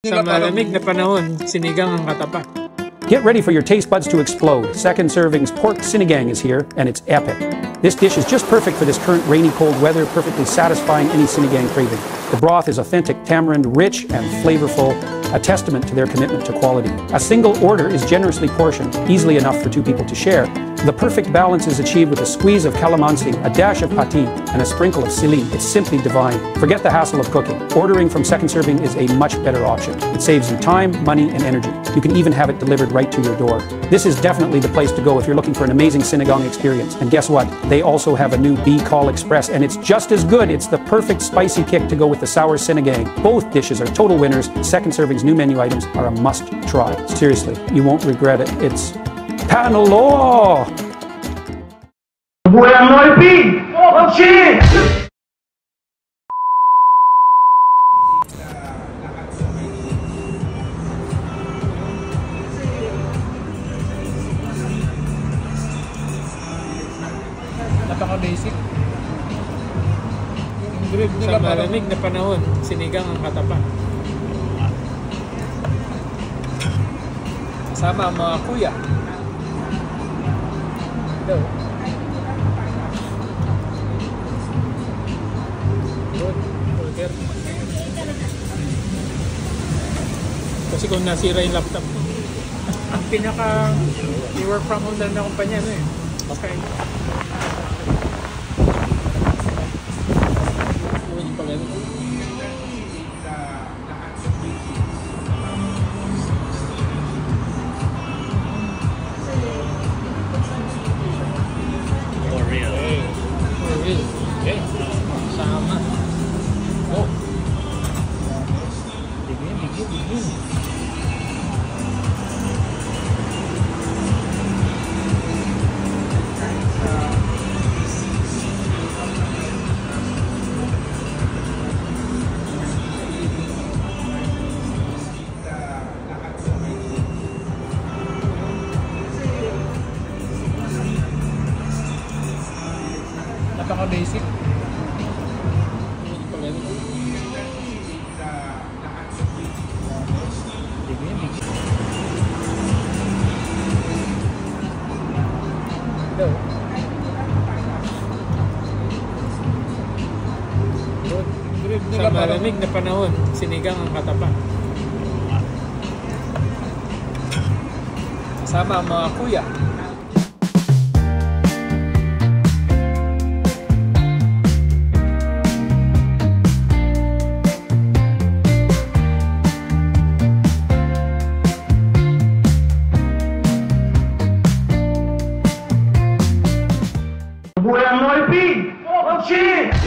Sa malamig na panahon, sinigang ang katapat. Get ready for your taste buds to explode. Second Serving's pork sinigang is here, and it's epic. This dish is just perfect for this current rainy, cold weather, perfectly satisfying any sinigang craving. The broth is authentic tamarind, rich and flavorful, a testament to their commitment to quality. A single order is generously portioned, easily enough for two people to share. The perfect balance is achieved with a squeeze of calamansi, a dash of pati, and a sprinkle of sili. It's simply divine. Forget the hassle of cooking. Ordering from Second Serving is a much better option. It saves you time, money, and energy. You can even have it delivered right to your door. This is definitely the place to go if you're looking for an amazing sinigang experience. And guess what? They also have a new Bee Call Express, and it's just as good. It's the perfect spicy kick to go with the sour sinigang. Both dishes are total winners. Second Serving's new menu items are a must-try. Seriously, you won't regret it. It's Panalo! Buhay ang mga pig! Oh, shit! Napaka-basic. Sa malamig na panahon, sinigang ang katapat. Kasama ang mga kuya. Hello. Good. Burger. Kasi kung nasira yung laptop ko, ang pinaka work from home na kumpanya ano eh. Okay. Yung pag-ano. Okay. Sama. Go. Begin. Napaka-basic. Hello. Good. Sa malamig na panahon, sinigang ang katapat. Kasama ang mga kuya. Buhay ang mga pig! Oh, shit!